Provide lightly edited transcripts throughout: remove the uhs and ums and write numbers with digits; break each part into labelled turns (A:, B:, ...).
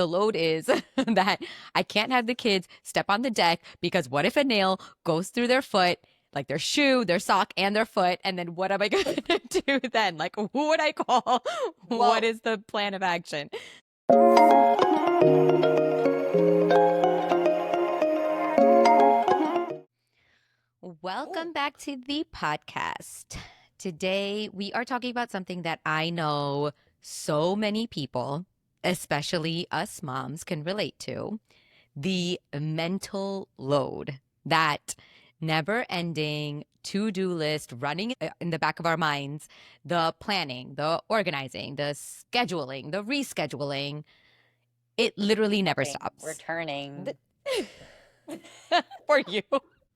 A: the load is that I can't have the kids step on the deck because what if a nail goes through their foot, like their shoe, their sock, and their foot? And then what am I going to do then? Like, who would I call? What
B: Well,
A: is the plan of action? Welcome back to the podcast. Today, we are talking about something that I know so many people, especially us moms, can relate to: the mental load, that never ending to do list running in the back of our minds, the planning, the organizing, the scheduling, the rescheduling. It literally never stops.
B: returning.
A: For you.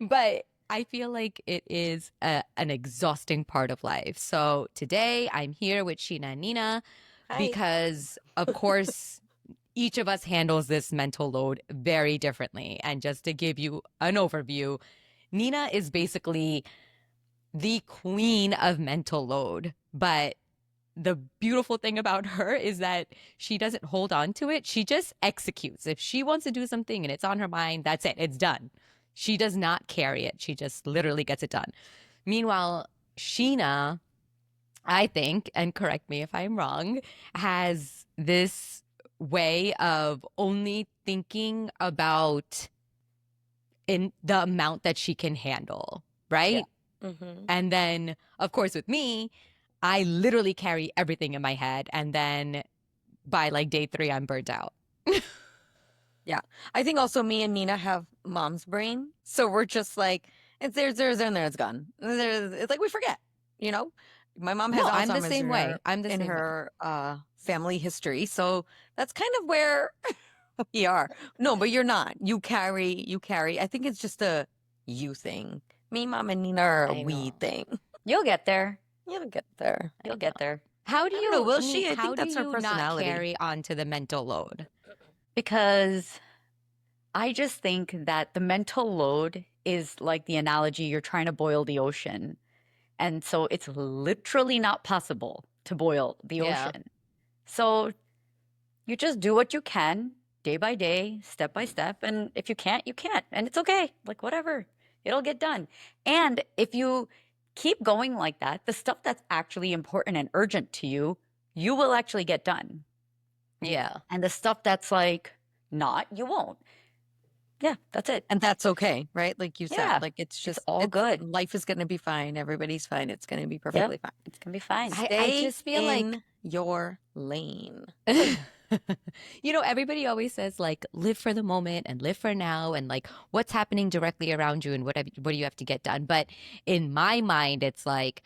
A: But I feel like it is an exhausting part of life. So today I'm here with Sheena and Nina
B: Hi.
A: because, of course, each of us handles this mental load very differently. And just to give you an overview, Nina is basically the queen of mental load. But the beautiful thing about her is that she doesn't hold on to it. She just executes. If she wants to do something and it's on her mind, that's it. It's done. She does not carry it. She just literally gets it done. Meanwhile, Sheena, I think, and correct me if I'm wrong, has this way of only thinking about in the amount that she can handle,
B: Yeah.
A: right?
B: hmm
A: And then, of course, with me, I literally carry everything in my head. And then by like day 3, I'm burnt out.
B: Yeah. I think also me and Nina have mom's brain. So we're just like, it's there's, and there, it's gone. It's like we forget, you know? My mom has
A: No, I'm the
B: Alzheimer's
A: same way. I'm the
B: in
A: same way.
B: her family history. So that's kind of where we are. No, but you're not. You carry. I think it's just a you thing. Me, mom, and Nina are a
C: I
B: we
C: know.
B: thing.
C: You'll get there.
B: You'll get there.
C: You'll get there.
A: How do
B: I don't know. Will
A: Nina,
B: she? I
A: how
B: think
A: do
B: that's her
A: you not
B: personality.
A: carry on to the mental load?
C: Because I just think that the mental load is like the analogy you're trying to boil the ocean. And so it's literally not possible to boil the
A: Yeah.
C: ocean. So you just do what you can day by day, step by step. And if you can't, you can't. And it's okay. Like, whatever, it'll get done. And if you keep going like that, the stuff that's actually important and urgent to you, you will actually get done.
A: Yeah.
C: And the stuff that's like not, you won't. Yeah, that's it.
B: And that's okay, right? Like you
C: Yeah,
B: said, like it's just
C: all good.
B: Life is going to be fine. Everybody's fine. It's going to be perfectly fine.
C: It's gonna be fine.
A: I
B: Stay
A: just feel like
B: in your lane.
A: everybody always says like live for the moment and live for now and like what's happening directly around you and what do you have to get done. But in my mind, it's like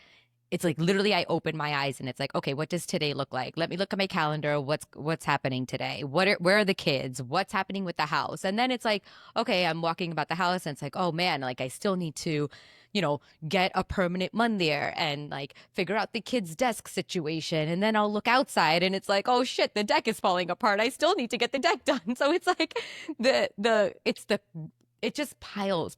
A: literally I open my eyes and it's like, okay, what does today look like? Let me look at my calendar. What's happening today? Where are the kids? What's happening with the house? And then it's like, okay, I'm walking about the house and it's like, oh man, like I still need to, get a permanent mun there and like figure out the kids' desk situation. And then I'll look outside and it's like, oh shit, the deck is falling apart. I still need to get the deck done. So it's like it just piles.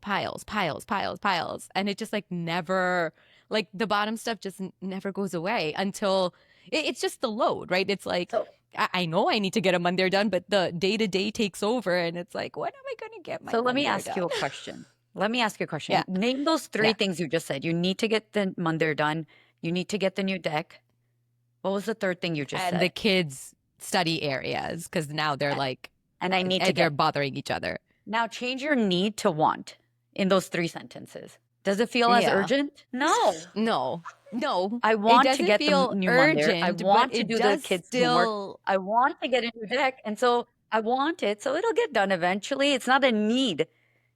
A: And it just like never, like the bottom stuff just never goes away until it's just the load, right? It's like,
C: So,
A: I know I need to get a Monday done, but the day to day takes over and it's like, when am I going to get my
C: so let me
A: Monday
C: ask you a
A: done?
C: question. Let me ask you a question.
A: Yeah.
C: Name those three
A: Yeah.
C: things you just said. You need to get the Monday done. You need to get the new deck. What was the third thing you just
A: And
C: said?
A: the kids' study areas, because now they're like,
C: And I need to
A: they're
C: get.
A: bothering each other.
C: Now change your need to want in those 3 sentences. Does it feel as
A: Yeah.
C: urgent? No.
A: No,
C: I
A: it
C: want to
A: doesn't
C: get the
A: feel
C: new Monday. I
A: urgent, but
C: want to
A: it
C: do the
A: does
C: kids' homework.
A: still.
C: I want to get a new deck. And so I want it. So it'll get done eventually. It's not a need.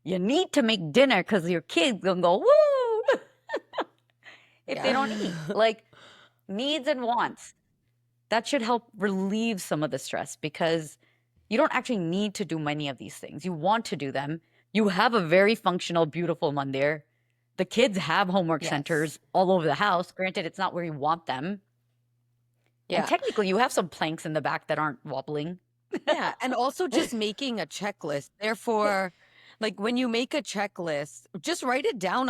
C: You need to make dinner because your kids gonna go, woo, if they don't eat. Like needs and wants. That should help relieve some of the stress because you don't actually need to do many of these things. You want to do them. You have a very functional, beautiful Monday. The kids have homework
A: Yes.
C: centers all over the house. Granted, it's not where you want them.
B: Yeah.
C: And technically, you have some planks in the back that aren't wobbling.
B: Yeah. And also just making a checklist. Therefore, like when you make a checklist, just write it down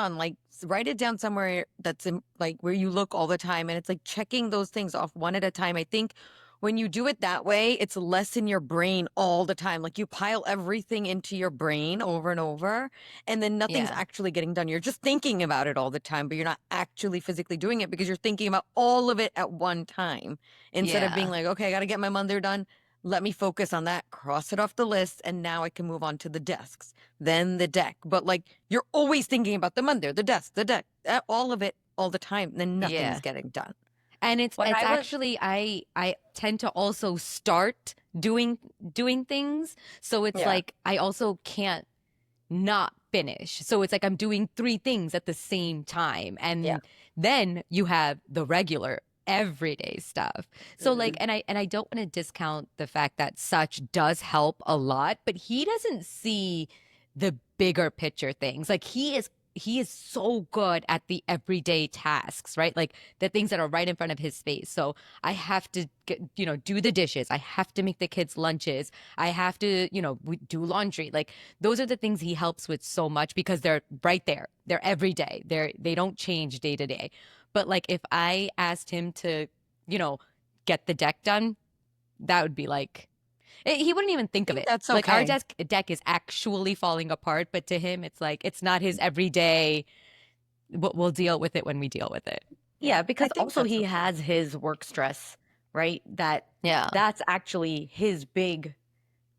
B: write it down somewhere that's like where you look all the time. And it's like checking those things off one at a time. I think when you do it that way, it's less in your brain all the time. Like you pile everything into your brain over and over, and then nothing's
A: Yeah.
B: actually getting done. You're just thinking about it all the time, but you're not actually physically doing it because you're thinking about all of it at one time instead of being
A: Yeah.
B: like, okay, I got to get my Monday done. Let me focus on that, cross it off the list, and now I can move on to the desks, then the deck. But like you're always thinking about the Monday, the desk, the deck, all of it all the time. Then nothing's
A: Yeah.
B: getting done.
A: And it's
C: When I was
A: actually I tend to also start doing things. So it's
B: Yeah.
A: like I also can't not finish. So it's like I'm doing three things at the same time.
B: Yeah.
A: And then you have the regular everyday stuff. So like and I don't want to discount the fact that such does help a lot, but he doesn't see the bigger picture things. Like he is so good at the everyday tasks, right? Like the things that are right in front of his face. So I have to do the dishes. I have to make the kids lunches. I have to, do laundry. Like those are the things he helps with so much because they're right there. They're every day. They don't change day to day. But like if I asked him to, get the deck done, that would be like he wouldn't even think of
B: think
A: it.
B: that's
A: Like our
B: okay.
A: deck is actually falling apart, but to him, it's like it's not his everyday. We'll deal with it when we deal with it.
C: Yeah, because
B: think
C: also
B: that's
C: he
B: okay.
C: has his work stress, right?
A: Yeah.
C: That's actually his big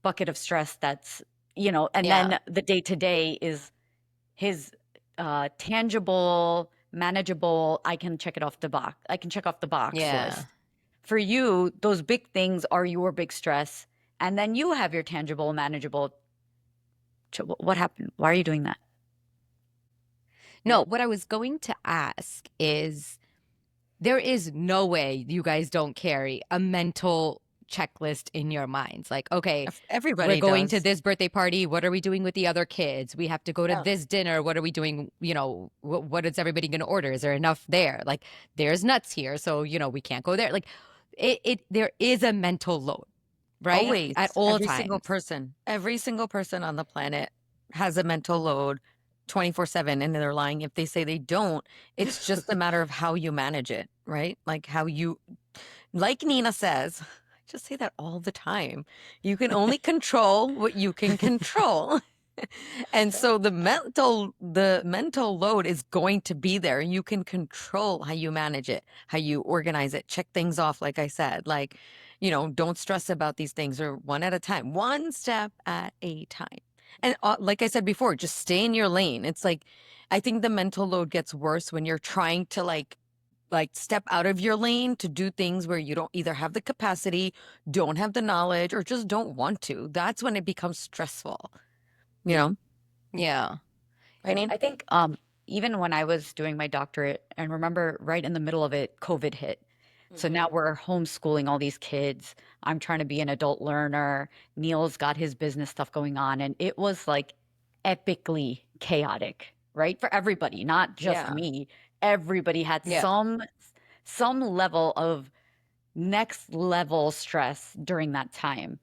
C: bucket of stress that's, and
A: Yeah.
C: then the day to day is his tangible, manageable, I can check off the box
A: Yeah.
C: list. For you, those big things are your big stress. And then you have your tangible, manageable. What happened? Why are you doing that?
A: No, what I was going to ask is there is no way you guys don't carry a mental checklist in your minds. Like, okay,
B: Everybody
A: we're going to
B: does.
A: this birthday party. What are we doing with the other kids? We have to go to
B: Yeah.
A: this dinner. What are we doing? What is everybody going to order? Is there enough there? Like, there's nuts here. So, we can't go there. Like, there is a mental load, right?
B: Always.
A: At all
B: Every single person on the planet has a mental load 24/7, and they're lying if they say they don't. It's just a matter of how you manage it, right? Like like Nina says, I just say that all the time. You can only control what you can control. And so the mental load is going to be there. You can control how you manage it, how you organize it, check things off, like I said. Like, don't stress about these things, or one at a time, one step at a time. And like I said before, just stay in your lane. It's like I think the mental load gets worse when you're trying to like step out of your lane to do things where you don't either have the capacity, don't have the knowledge, or just don't want to. That's when it becomes stressful.
A: Yeah.
B: Right?
C: I think even when I was doing my doctorate, and remember right in the middle of it, COVID hit. So now we're homeschooling all these kids. I'm trying to be an adult learner. Neil's got his business stuff going on. And it was like epically chaotic, right? For everybody, not just
B: Yeah.
C: me. Everybody had
A: Yeah.
C: some level of next level stress during that time.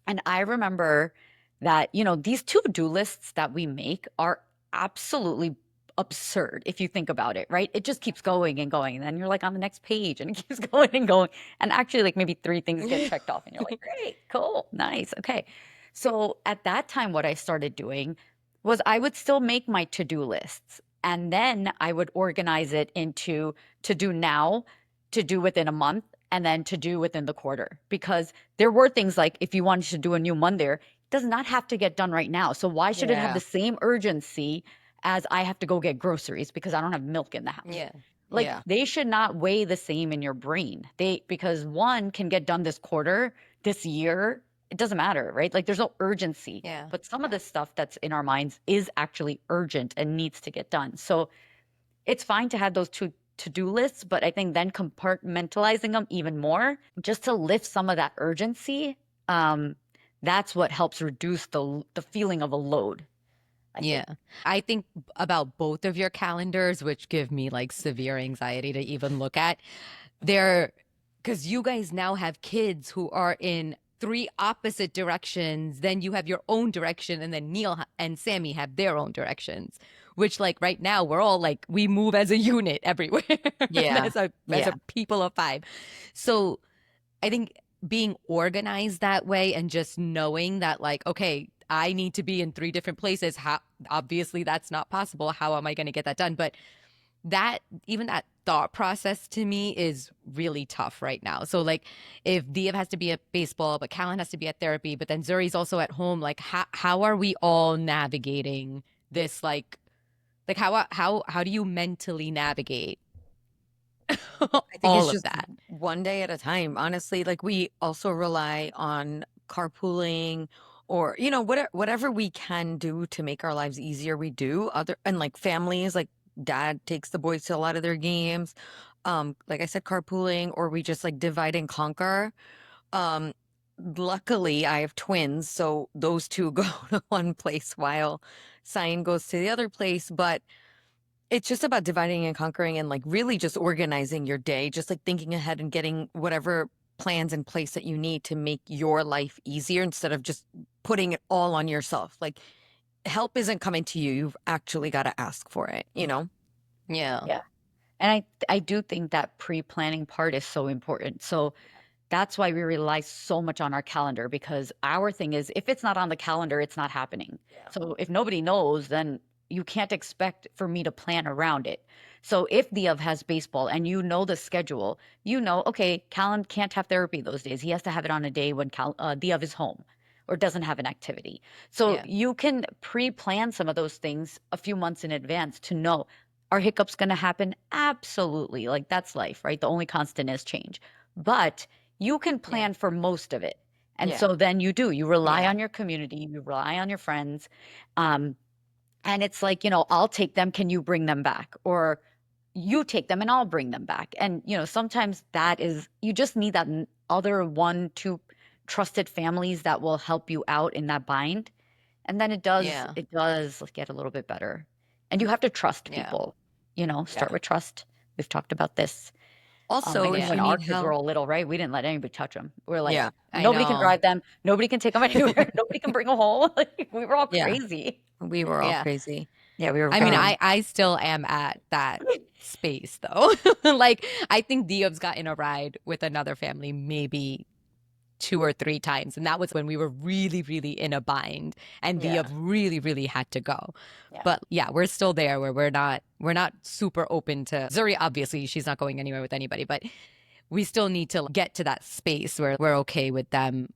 C: And I remember that, these to-do lists that we make are absolutely absurd if you think about it, right? It just keeps going and going. And then you're like on the next page and it keeps going and going. And actually, like maybe 3 things get checked off and you're like, great, cool, nice, okay. So at that time, what I started doing was I would still make my to-do lists. And then I would organize it into to do now, to do within a month, and then to do within the quarter. Because there were things like if you wanted to do a new Monday, it does not have to get done right now. So why should it have
B: Yeah.
C: the same urgency as I have to go get groceries because I don't have milk in the house?
A: Yeah.
C: Like
B: Yeah.
C: they should not weigh the same in your brain. Because one can get done this quarter, this year, it doesn't matter, right? Like there's no urgency.
A: Yeah.
C: But some of the stuff that's in our minds is actually urgent and needs to get done. So it's fine to have those two to-do lists, but I think then compartmentalizing them even more just to lift some of that urgency, that's what helps reduce the feeling of a load.
A: Yeah. I think about both of your calendars, which give me like severe anxiety to even look at. Because you guys now have kids who are in 3 opposite directions. Then you have your own direction, and then Neil and Sammy have their own directions. Which, like right now, we're all like we move as a unit everywhere.
B: Yeah.
A: as a people of 5. So I think being organized that way and just knowing that, like, okay, I need to be in 3 different places. How, obviously that's not possible. How am I going to get that done? But that, even that thought process to me is really tough right now. So like if Dia has to be at baseball, but Callan has to be at therapy, but then Zuri's also at home, like how are we all navigating this? Like how do you mentally navigate
B: I think
A: all
B: it's
A: of
B: just
A: that?
B: one day at a time. Honestly, like we also rely on carpooling or, you know, whatever we can do to make our lives easier, we do. Other and like families, like dad takes the boys to a lot of their games. Like I said, carpooling, or we just like divide and conquer. Um, Luckily, I have twins, so those two go to one place while Cyan goes to the other place. But it's just about dividing and conquering and like really just organizing your day, just like thinking ahead and getting whatever plans in place that you need to make your life easier instead of just putting it all on yourself. Like help isn't coming to you. You've actually got to ask for it, you know?
A: Yeah.
C: Yeah. And I do think that pre-planning part is so important. So that's why we rely so much on our calendar, because our thing is if it's not on the calendar, it's not happening.
B: Yeah.
C: So if nobody knows, then you can't expect for me to plan around it. So if Diev has baseball and you know the schedule, you know, okay, Callan can't have therapy those days. He has to have it on a day when Diev is home or doesn't have an activity. So
A: Yeah.
C: you can pre-plan some of those things a few months in advance to know, are hiccups going to happen? Absolutely. Like that's life, right? The only constant is change. But you can plan for most of it. And
B: Yeah.
C: so then you rely
A: Yeah.
C: on your community, you rely on your friends. And it's like, I'll take them. Can you bring them back? Or you take them and I'll bring them back. And, sometimes that is, you just need that other 1, 2 trusted families that will help you out in that bind. And then it does
A: Yeah.
C: get a little bit better. And you have to trust
A: Yeah.
C: people, start with trust. We've talked about this.
B: Also,
C: I
B: if
C: think when
B: you
C: our
B: need
C: kids were
B: help,
C: all little, right? We didn't let anybody touch them. We're like,
B: yeah,
A: I
C: nobody can
A: know.
C: drive them. Nobody can take them anywhere. Nobody can bring them home. Like, we were all
B: yeah,
C: crazy.
B: we were all
A: Yeah.
B: crazy.
C: Yeah, we were
A: I mean,
C: very.
A: I still am at that space though. Like I think Diob's gotten a ride with another family maybe 2 or 3 times, and that was when we were really, really in a bind, and
C: Yeah.
A: Diob really, really had to go.
C: Yeah.
A: But yeah, we're still there where we're not super open to Zuri. Obviously, she's not going anywhere with anybody, but we still need to get to that space where we're okay with them,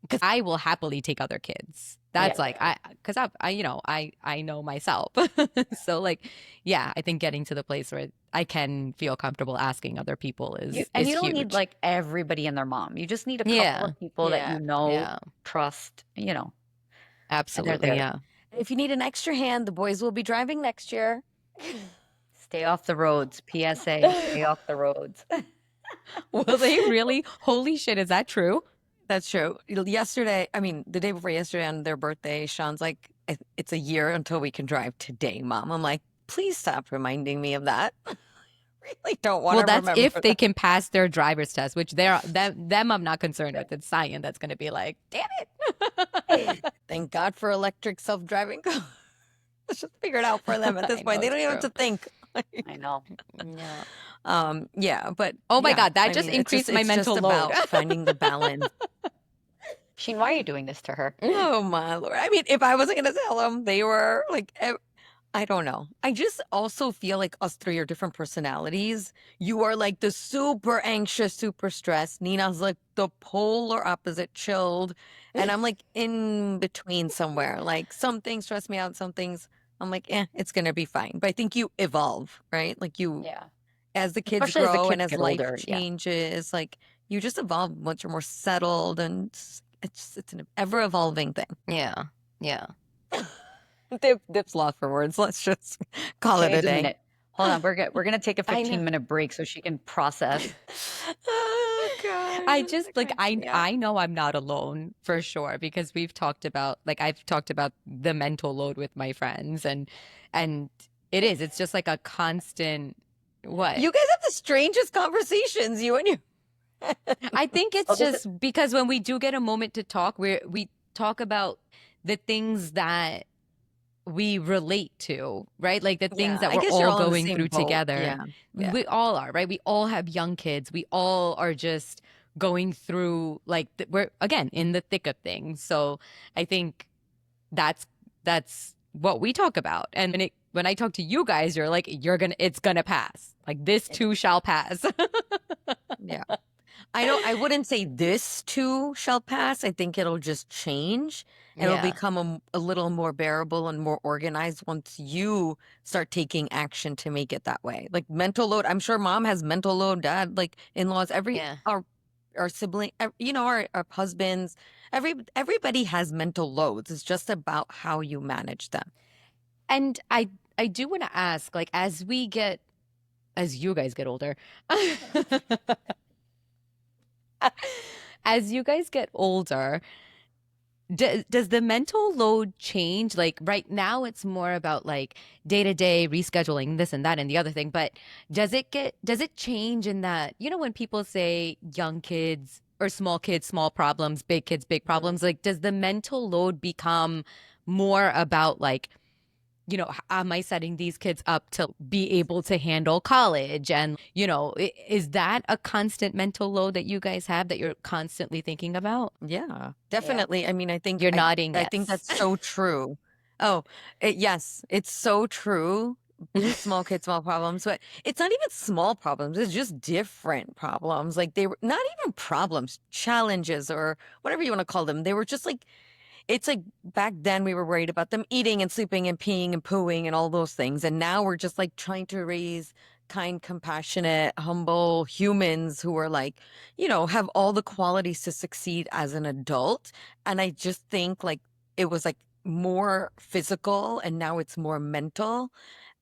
A: because I will happily take other kids. That's like because I know myself. So like, yeah, I think getting to the place where I can feel comfortable asking other people is
C: You
A: is
C: don't
A: huge.
C: need like everybody and their mom. You just need a couple
A: Yeah.
C: of people that
A: Yeah,
C: trust, and they're
A: absolutely.
C: there.
A: Yeah.
B: If you need an extra hand, the boys will be driving next year.
C: Stay off the roads. PSA, stay off the roads.
A: Will they really? Holy shit, is that true?
B: That's true. Yesterday, I mean, the day before yesterday on their birthday, Sean's like, It's a year until we can drive today, Mom." I'm like, please stop reminding me of that. Really don't want
A: Well,
B: to
A: that's
B: remember
A: if they
B: that.
A: can pass their driver's test, which them I'm not concerned with. It's Cyan that's going to be like, damn it.
B: Thank God for electric self-driving cars. Let's just figure it out for them at this
A: I
B: point.
A: know,
B: They don't
A: it's
B: even have
A: true.
B: to think.
C: I know.
B: Yeah, but
A: Oh my
B: yeah,
A: God, that
B: I
A: just
B: mean,
A: increased my
B: it's
A: mental
B: just
A: load.
B: about finding the balance.
C: Sheen, why are you doing this to her?
B: Oh my Lord. I mean, if I wasn't going to tell them, they were like, I don't know. I just also feel like us three are different personalities. You are like the super anxious, super stressed. Nina's like the polar opposite, chilled. And I'm like in between somewhere. Like some things stress me out, some things I'm like, it's going to be fine. But I think you evolve, right? Like
C: Yeah.
B: as the kids
C: Especially as the
B: grow and
C: kids
B: as
C: get
B: life
C: older. Yeah.
B: changes, like you just evolve once you're more settled, and it's an ever evolving thing.
A: Yeah. Yeah.
B: Dip's lost for words. Let's just call
C: She
B: it a
C: needs a
B: day.
C: minute. Hold on, we're gonna take a
A: I know.
C: 15-minute break so she can process.
B: Oh God.
A: I
B: that
A: just like
B: cracks me up.
A: I know I'm not alone for sure, because we've talked about, like, I've talked about the mental load with my friends, and it's just like a constant what?
B: You guys have the strangest conversations, you and you.
A: I think it's
C: Oh, this is-
A: just because when we do get a moment to talk, we talk about the things that we relate to, right? Like the things that
B: I
A: we're
B: guess you're
A: all
B: all in the
A: going
B: same
A: through
B: boat.
A: together.
B: Yeah. Yeah.
A: We all are, right? We all have young kids. We all are just going through like we're again in the thick of things. So I think that's what we talk about. And when I talk to you guys, you're like, it's gonna pass. Like this too shall pass.
B: Yeah. I wouldn't say this too shall pass. I think it'll just change. And it'll
A: Yeah.
B: become a little more bearable and more organized once you start taking action to make it that way. Like mental load, I'm sure mom has mental load, dad, like in-laws,
A: Yeah.
B: our sibling, our husbands, everybody has mental loads. It's just about how you manage them.
A: And I do want to ask, like, as you guys get older, as you guys get older, does the mental load change? Like right now, it's more about like day to day rescheduling this and that and the other thing. But does it change in that, when people say young kids or small kids, small problems, big kids, big problems, like does the mental load become more about like, am I setting these kids up to be able to handle college? And, is that a constant mental load that you guys have that you're constantly thinking about?
B: Yeah, definitely. I mean,
A: You're nodding,
B: I think
A: yes.
B: that's so true. Oh, yes, it's so true. Small kids, small problems, but it's not even small problems. It's just different problems. Like they were not even problems, challenges, or whatever you want to call them. They were just like, it's like back then we were worried about them eating and sleeping and peeing and pooing and all those things. And now we're just like trying to raise kind, compassionate, humble humans who are like, have all the qualities to succeed as an adult. And I just think like it was like more physical and now it's more mental.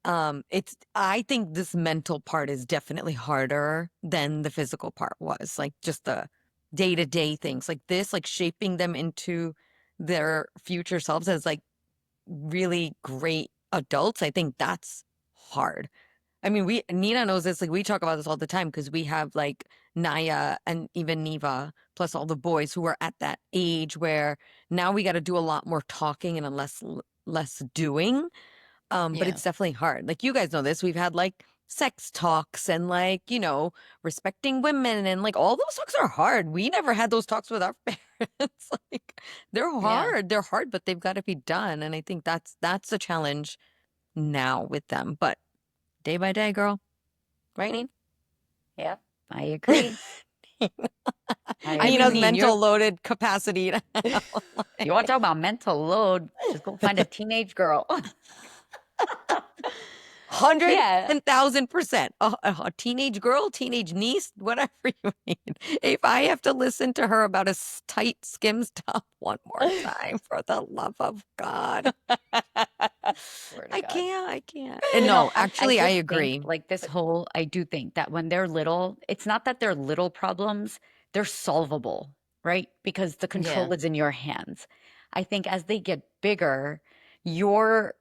B: I think this mental part is definitely harder than the physical part was, like just the day-to-day things like this, like shaping them into their future selves as like really great adults. I think that's hard. I mean, Nina knows this, like we talk about this all the time because we have like Naya and even Neva, plus all the boys who are at that age where now we got to do a lot more talking and a less doing. But
A: Yeah.
B: it's definitely hard. Like you guys know this. We've had like sex talks and like, respecting women and like all those talks are hard. We never had those talks with our parents. Like they're
A: Yeah.
B: hard. They're hard, but they've got to be done. And I think that's the challenge now with them. But day by day, girl. Right, Neen?
C: Yeah, I agree. I
A: I mean,
B: Nina's
C: agree.
A: Neen,
B: mental loaded capacity.
C: You want to talk about mental load? Just go find a teenage girl.
B: 100
C: Yeah.
B: and 1,000%. A teenage girl, teenage niece, whatever you need. If I have to listen to her about a tight Skims top one more time, for the love of God,
A: swear to
B: I
A: God.
B: can't. And no, actually, I
C: just
B: agree.
C: think, like this whole, I do think that when they're little, it's not that they're little problems, they're solvable, right? Because the control is in your hands. I think as they get bigger, your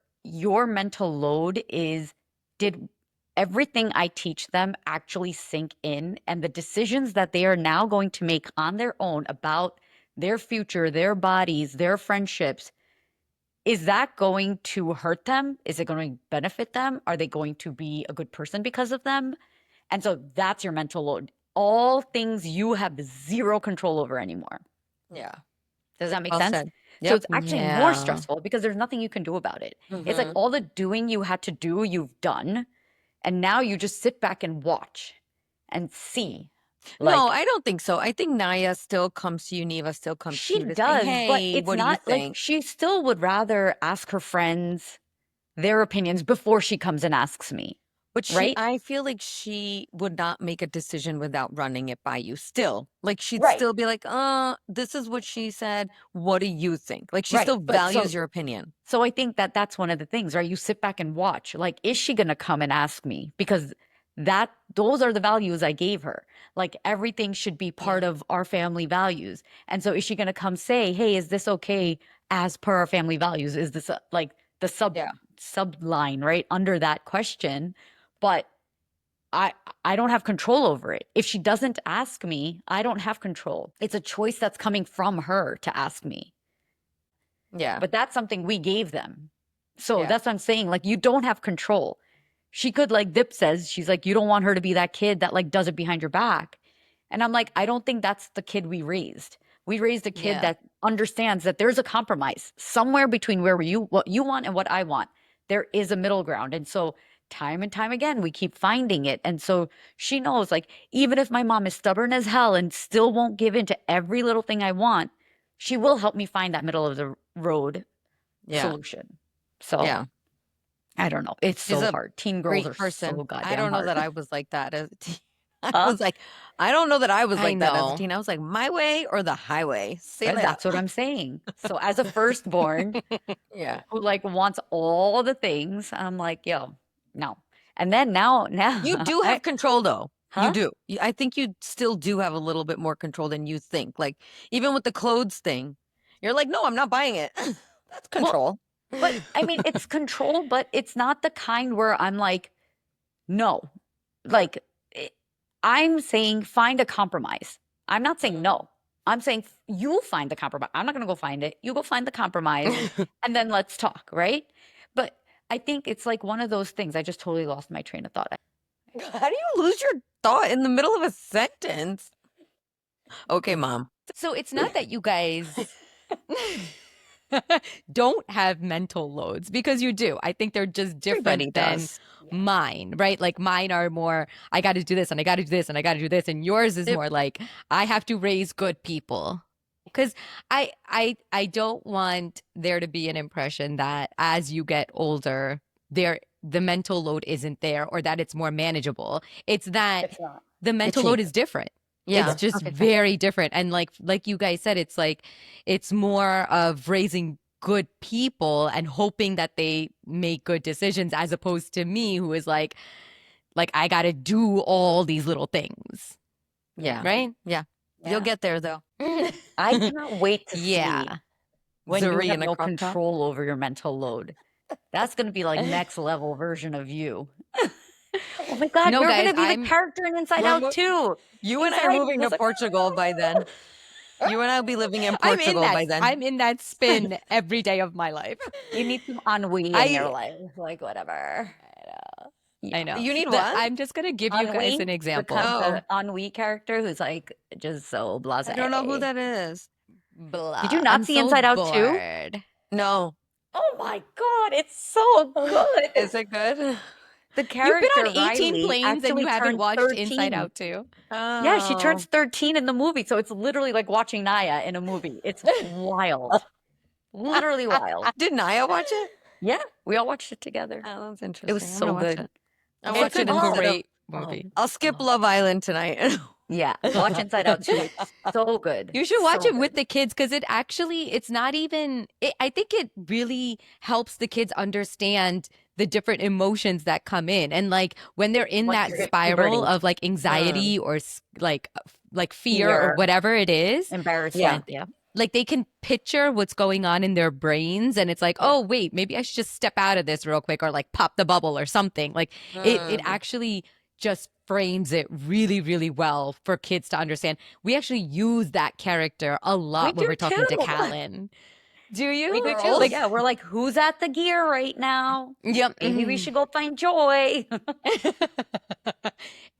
C: mental load is, did everything I teach them actually sink in? And the decisions that they are now going to make on their own about their future, their bodies, their friendships, is that going to hurt them? Is it going to benefit them? Are they going to be a good person because of them? And so that's your mental load. All things you have zero control over anymore.
B: Yeah.
C: Does that make
B: Well
C: sense?
B: said.
C: So
B: Yep.
C: it's actually more
A: Yeah.
C: stressful because there's nothing you can do about it. It's like
B: Mhm.
C: all the doing you had to do, you've done. And now you just sit back and watch and see.
B: No,
C: Like,
B: I don't think so. I think Naya still comes to you, Neva still comes to
C: she
B: you to say,
C: does, but
B: hey,
C: it's
B: what do you
C: not like
B: think?
C: she still would rather ask her friends their opinions before she comes and asks me,
B: But
C: right?
B: I feel like she would not make a decision without running it by you still. Like she'd
C: Right.
B: still be like, this is what she said. What do you think? Like she
C: Right.
B: still
C: But
B: values your opinion.
C: so I think that that's one of the things, right? You sit back and watch. Like, is she going to come and ask me? Because those are the values I gave her. Like, everything should be part of our family values. And so is she going to come say, hey, is this okay as per our family values? Is this like the subline, right? Under that question. But I don't have control over it. If she doesn't ask me, I don't have control. It's a choice that's coming from her to ask me.
B: Yeah.
C: But that's something we gave them. So
B: Yeah.
C: that's what I'm saying. Like, you don't have control. She could, like Dip says, she's like, you don't want her to be that kid that like does it behind your back. And I'm like, I don't think that's the kid we raised. We raised a kid
A: Yeah.
C: that understands that there's a compromise somewhere between what you want and what I want. There is a middle ground. And so time and time again, we keep finding it. And so she knows, like, even if my mom is stubborn as hell and still won't give in to every little thing I want, she will help me find that middle of the road
B: Yeah.
C: solution. So
B: Yeah.
C: I don't know. It's
B: She's
C: so
B: a
C: hard. Teen girls
B: Great
C: are
B: person.
C: so goddamn
B: I don't know
C: hard.
B: that I was like that as a teen. I
C: Huh?
B: was like, I don't know that I was
A: I
B: like that as a
A: know.
B: teen. I was like, my way or the highway. See you later.
C: That's what I'm saying. So as a firstborn
B: Yeah.
C: who like wants all the things, I'm like, yo, no. And then now
B: You do have control though.
C: Huh?
B: You do. I think you still do have a little bit more control than you think. Like even with the clothes thing, you're like, no, I'm not buying it. That's control.
C: But I mean, it's control, but it's not the kind where I'm like, no. Like, I'm saying find a compromise. I'm not saying no. I'm saying you find the compromise. I'm not going to go find it. You go find the compromise and then let's talk, right? But I think it's like one of those things. I just totally lost my train of thought.
B: How do you lose your thought in the middle of a sentence? Okay, mom.
A: So it's not that you guys don't have mental loads, because you do. I think they're just
B: Everybody
A: different than
B: does.
A: mine, right? Like mine are more, I got to do this and I got to do this and I got to do this, and yours is more like, I have to raise good people. Because I don't want there to be an impression that as you get older, the mental load isn't there, or that it's more manageable. It's that
C: It's not.
A: the mental load is different.
B: Yeah.
A: It's just
C: Okay.
A: very different. And like you guys said, it's like it's more of raising good people and hoping that they make good decisions, as opposed to me, who is like I got to do all these little things.
B: Yeah.
A: Right?
B: You'll get there though.
C: I cannot wait to see
A: Yeah.
C: when
B: Zuri
C: you have
B: in a
C: no
B: crop top.
C: control over your mental load. That's going to be like next level version of you. Oh my God,
A: No,
C: you're
A: guys,
C: going to be
A: I'm-
C: the character in Inside
B: We're
C: Out
B: mo-
C: too.
B: You and I are
C: Inside,
B: moving
C: was
B: to
C: like,
B: Portugal by then. You and I will be living in Portugal by then.
A: I'm in that spin every day of my life.
C: You need some ennui in your life. Like, whatever.
A: I know.
B: You need what?
A: I'm just gonna give you guys an example.
C: The ennui character who's like just so blasé.
B: I don't know who that is.
A: Blah.
C: Did you not
A: I'm
C: see
A: so
C: Inside Out too?
A: bored.
B: No.
C: Oh my God, it's so good.
B: Is it good?
C: The
A: You've
C: character
A: been on 18
C: Riley
A: planes and
C: actually
A: you haven't
C: turned
A: watched
C: 13.
A: Inside Out too.
C: Yeah, she
B: Oh.
C: turns 13 in the movie. So it's literally like watching Naya in a movie. It's wild. Literally wild.
B: Did Naya watch it?
C: Yeah, we all watched it together.
B: Oh, that's interesting.
C: It was
B: I'm
C: so
B: gonna watch
C: good.
B: it. I'll
A: It's
B: watch
A: a
B: it instead of-
A: great movie.
B: I'll skip Love Island tonight.
C: Yeah, watch Inside Out too. It's so good.
A: You should watch
C: So
A: it with
C: good.
A: the kids, because it's not even, I think it really helps the kids understand the different emotions that come in. And like when they're in
C: Like
A: that
C: you're at
A: spiral
C: puberty.
A: of like anxiety or like fear or
C: Fear.
A: whatever it is,
C: Embarrassment. Yeah.
A: like they can picture what's going on in their brains, and it's like, oh wait, maybe I should just step out of this real quick, or like pop the bubble or something. Like it actually just frames it really, really well for kids to understand. We actually use that character a lot
C: We
A: when
C: do
A: we're talking to
C: too.
A: Callan. Do you?
C: We do too.
B: Girls?
C: Like, yeah, we're like, who's at the gear right now?
A: Yep.
C: Maybe we should go find Joy.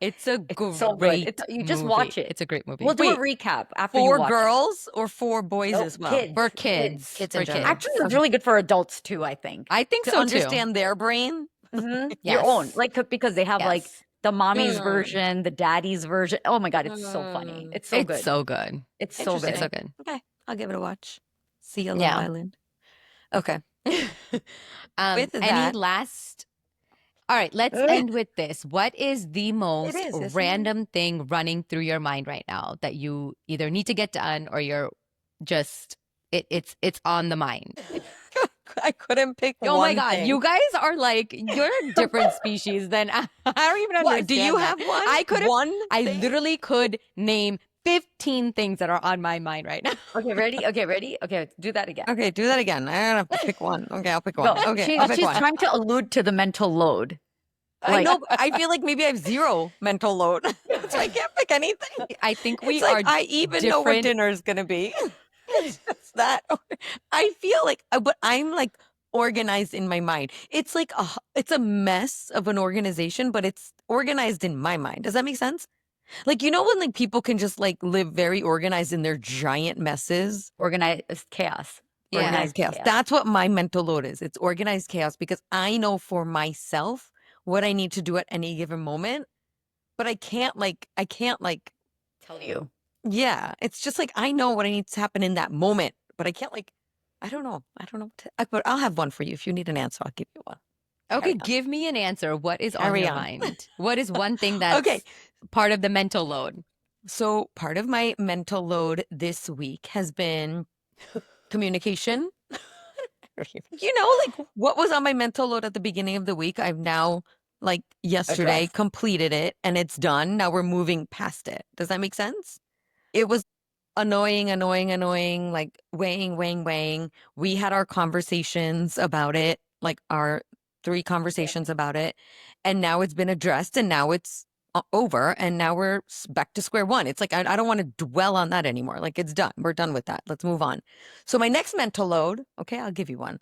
A: It's a great
C: so good. You just watch
A: movie.
C: it.
A: It's a great movie.
C: We'll do
B: Wait,
C: a recap after you
B: 4
C: watch
B: girls or 4 boys
C: Nope,
B: as well?
C: kids.
A: For kids.
B: Kids
A: for
B: in general.
A: kids.
C: Actually, it's really good for adults too, I think.
A: I think
B: To
A: so
B: understand their brain.
C: Your
A: Yes.
C: own. Like, because they have like
A: Yes.
C: the mommy's
B: Mm.
C: version, the daddy's version. Oh my God, it's so funny. It's so
A: It's
C: good.
A: so good.
C: It's so
B: Interesting.
A: It's
C: good.
A: so good.
B: Okay, I'll give it a watch. See you, Love
A: Yeah.
B: Island. Okay. With
A: Any
B: that-
A: last? All right, let's end with this. What is the most
B: is, isn't it?
A: random thing running through your mind right now that you either need to get done, or you're just it's on the mind?
B: I couldn't pick
A: Oh my
B: one
A: God,
B: thing.
A: you guys are like, you're a different species than I don't even understand.
B: What, do you
A: that.
B: have one?
A: I could.
B: One
A: I
B: thing?
A: literally could name 15 things that are on my mind right now.
C: Okay, ready? Okay, ready? Okay, do that again.
B: Okay, do that again. I don't have to pick one. Okay, I'll pick
C: Go.
B: one. Okay, I'll pick
C: She's
B: one.
C: trying to allude to the mental load.
B: I
C: like-
B: know. But I feel like maybe I have 0 mental load, so I can't pick anything.
A: I think we
B: It's like
A: are.
B: I even know what
A: different-
B: dinner is gonna be. It's just that. I feel like, but I'm like organized in my mind. It's like it's a mess of an organization, but it's organized in my mind. Does that make sense? Like, you know when like people can just like live very organized in their giant messes?
C: Organized chaos.
A: Yeah.
B: Organized chaos. That's what my mental load is. It's organized chaos because I know for myself what I need to do at any given moment, but I can't like
C: Tell you.
B: yeah, it's just like I know what I need to happen in that moment, but I can't like I don't know. But I'll have one for you if you need an answer. I'll give you one.
A: Okay,
B: Carry on.
A: give me an answer. What is on
B: Carry
A: your
B: on.
A: mind? What is one thing that's
B: Okay.
A: part of the mental load?
B: So part of my mental load this week has been communication. You know, like what was on my mental load at the beginning of the week, I've now like yesterday
C: Addressed.
B: completed it and it's done. Now we're moving past it. Does that make sense? It was annoying, like weighing. We had our conversations about it, like our 3 conversations about it. And now it's been addressed and now it's over. And now we're back to square one. It's like, I don't want to dwell on that anymore. Like it's done. We're done with that. Let's move on. So my next mental load, okay, I'll give you one,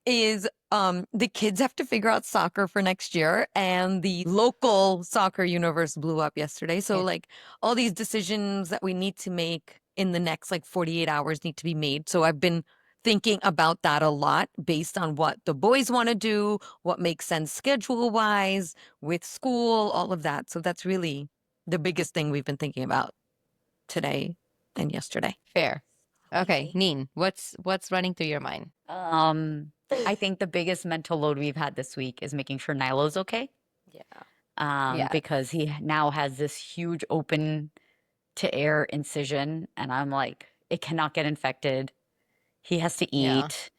B: is the kids have to figure out soccer for next year and the local soccer universe blew up yesterday. So
A: Yes.
B: like all these decisions that we need to make in the next like 48 hours need to be made. So I've been thinking about that a lot based on what the boys want to do, what makes sense schedule wise with school, all of that. So that's really the biggest thing we've been thinking about today and yesterday.
A: Fair. Okay,
C: Okay.
A: Neen, what's running through your mind?
C: I think the biggest mental load we've had this week is making sure Nilo's okay.
B: Yeah.
A: Yeah.
C: Because he now has this huge open to air incision, and I'm like, it cannot get infected. He has to
A: Yeah.
C: eat.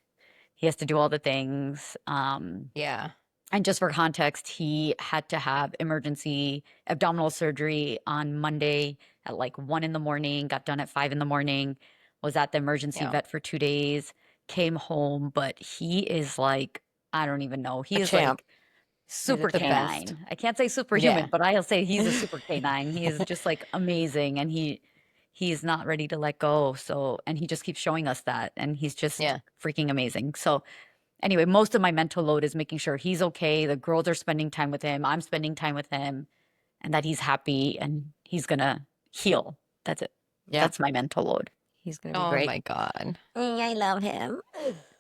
C: He has to do all the things.
A: Yeah.
C: And just for context, he had to have emergency abdominal surgery on Monday at like 1 in the morning, got done at 5 in the morning, was at the emergency
A: Yeah.
C: vet for 2 days, came home, but he is like, I don't even know. He
B: A
C: is
B: champ.
C: like super
B: the best.
C: canine. I can't say superhuman,
A: Yeah.
C: but I'll say he's a super canine. He is just like amazing, and he's not ready to let go. So, and he just keeps showing us that, and he's just
A: Yeah.
C: freaking amazing. So anyway, most of my mental load is making sure he's okay. The girls are spending time with him. I'm spending time with him, and that he's happy and he's gonna heal. That's it.
B: Yeah.
C: That's my mental load.
B: He's going to be
A: Oh
B: great.
A: my God.
B: I love him.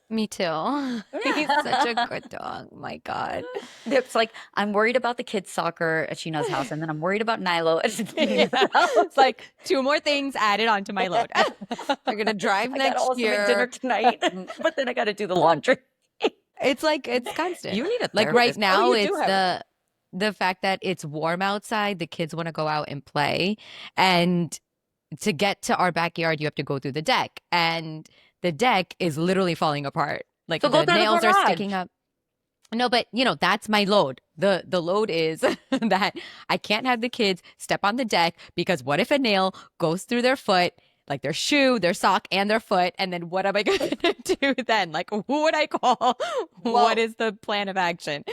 A: Me too. He's such a good dog. My God.
C: It's like I'm worried about the kids' soccer at Sheena's house, and then I'm worried about Nilo at Sheena's house.
A: It's like 2 more things added onto my load.
B: They're going to drive
C: I gotta
B: next
C: also make dinner
B: year.
C: tonight, but then I gotta do the laundry.
A: It's like it's constant.
B: You need a
A: Like right
B: therapist. Oh,
A: now,
B: you do
A: it's
B: have
A: the fact that it's warm outside. The kids want to go out and play, and to get to our backyard, you have to go through the deck, and the deck is literally falling apart. Like
C: So go
A: the
C: through the
A: nails are
C: garage.
A: sticking up. No, but that's my load. The load is that I can't have the kids step on the deck because what if a nail goes through their foot, like their shoe, their sock, and their foot, and then what am I going to do then? Like who would I call?
B: Well-
A: What is the plan of action?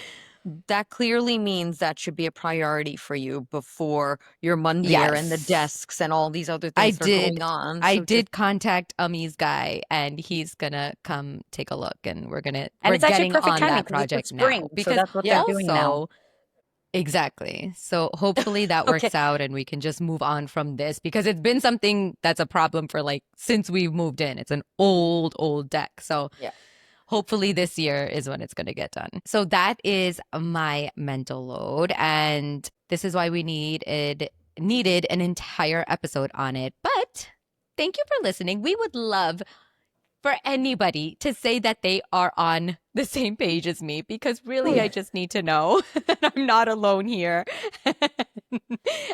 B: That clearly means that should be a priority for you before your Monday and the
A: Yes.
B: desks and all these other
A: I
B: things are
A: did.
B: going on.
A: I
B: So
A: did contact Ami's guy, and he's gonna come take a look, and we're
C: And
A: we're
C: it's actually
A: getting
C: perfect
A: on
C: timing
A: that
C: 'cause it's the
A: project
C: spring,
A: now
C: so
A: because
C: that's what they're doing now.
A: also exactly. So hopefully that
B: Okay.
A: works out, and we can just move on from this because it's been something that's a problem for like since we've moved in. It's an old deck, so
B: Yeah.
A: hopefully this year is when it's going to get done. So that is my mental load, and this is why we needed an entire episode on it. But thank you for listening. We would love for anybody to say that they are on the same page as me because really I just need to know that I'm not alone here.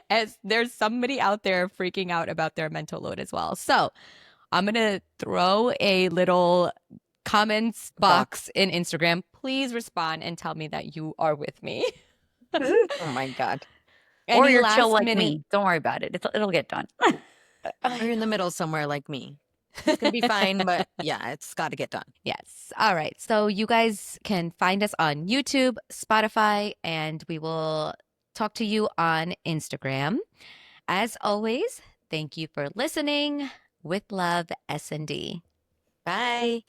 A: As there's somebody out there freaking out about their mental load as well. So I'm going to throw a little comments box in Instagram. Please respond and tell me that you are with me.
B: Oh my God.
C: Or
A: Any
C: you're
A: last
C: chill like
A: minute-
C: me. Don't worry about it. It'll get done.
B: Or you're in the middle somewhere like me. It's going to be fine, but yeah, it's got to get done.
A: Yes. All right. So you guys can find us on YouTube, Spotify, and we will talk to you on Instagram. As always, thank you for listening. With love, S&D.
B: Bye.